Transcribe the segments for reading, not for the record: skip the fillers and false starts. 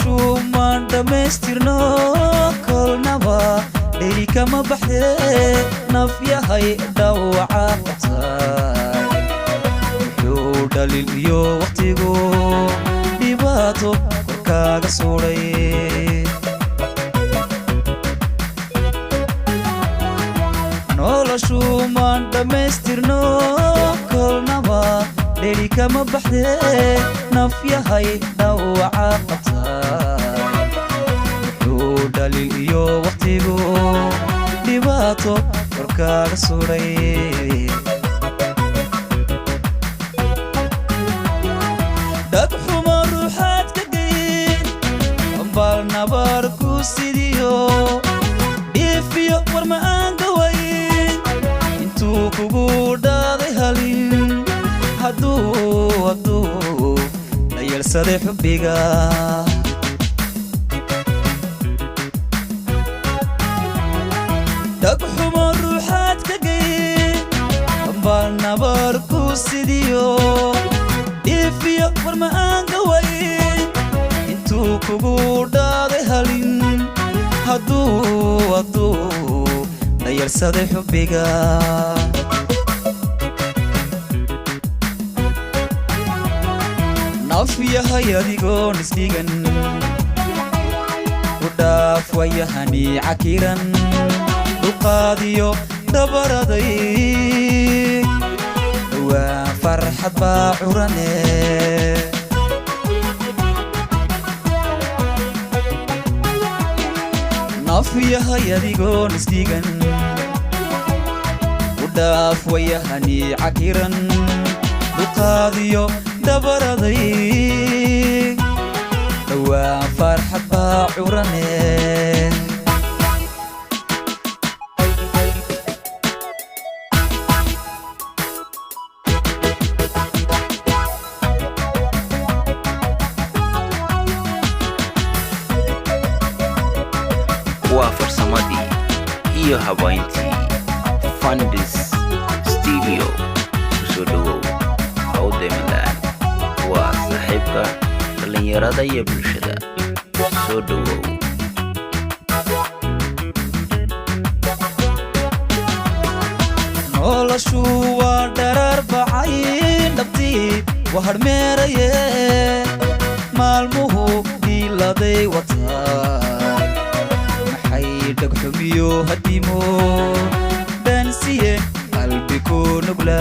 noloshu maan dhamaystirno kolnaba dheri kama baxde naf yahay dhaawaca qabtay wuxuu dhalin iyo waqtigu dhibaato korkaaga suudhay noloshu maan dhamaystirno kolnaba dheri kama baxde naf yahay dhaawaca qabtay wuxuu dhalin iyo waqtigu dhibaato korkaaga suudhay dhagxuma ruuxaad ka geyn ambaal nabar ku sidiyo dhiifiyo war ma aan gawayn intuu kugu dhaaday halin hadduu la yeelsaday xubbiga dhagxuma ruuxaad ka geyn ambaal nabar ku sidiyo dhiifiyo war ma aan gawayn intuu kugu dhaaday halin hadduu la yeelsaday xubbiga naf yahay adigoon isdhigan ku dhaaf wayahani cakiran dulqaadiyo dabaraday dhowaan farxad baa curane naf yahay adigoon isdhigan ku dhaaf wayahani cakiran dulqaadiyo dabaraday dhowaan farxad baa curane وفرصمدي iyo habayntii Fundis Studio soo dhawow hawdaymalaan waa saaxiibka dhalinyarada iyo bulshada soo dhawow noloshu waa dharar bacayn dhabtii waa harmeeraye maalmuhu dhiiladay wataa dhagxumiyo hadimo dhaansiye qalbi ku nugla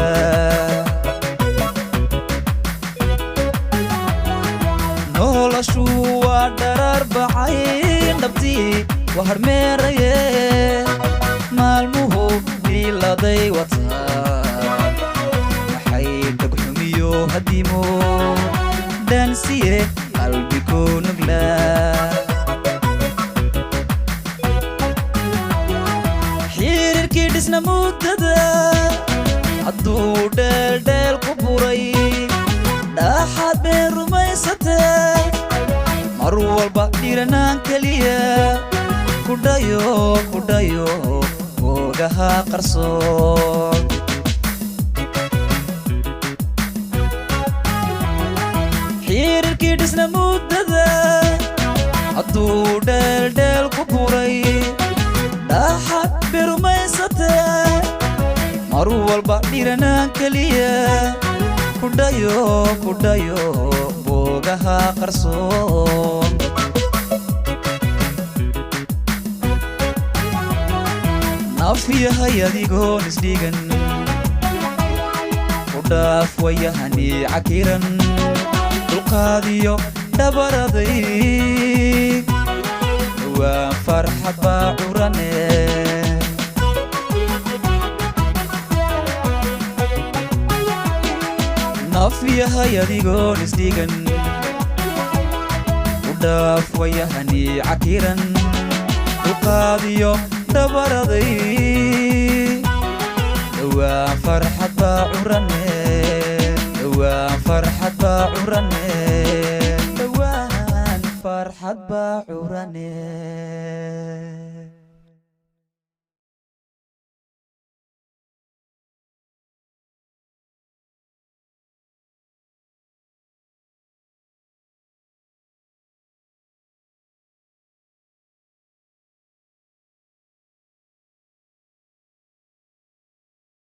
noloshu waa dharar bacayn dhabtii waa harmeeraye maalmuhu dhiiladay wataa maxay dhagxumiyo hadimo dhaansiye qalbi ku nugla xiriirkii dhisna muddada hadduu dheeldheel ku buray dhaxaad been rumaysatay mar walba dhiranaan keliya ku dhayo oogaha qarsoon xiriirkii dhisna muddada hadduu dheeldheel ku buray dhaxaad berumaysatay mar walba dhiranaan keliya ku dhayo boogaha qarsoon naf yahay adigoon isdhigan ku dhaaf wayahani cakiran dulqaadiyo dabaraday dhowaan farxad baa curane naf yahay adigoon isdhigan ku dhaaf wayahani cakiran dulqaadiyo dabaraday dhowaan farxad baa curane dhowaan farxad baa curane dhowaan farxad baa curane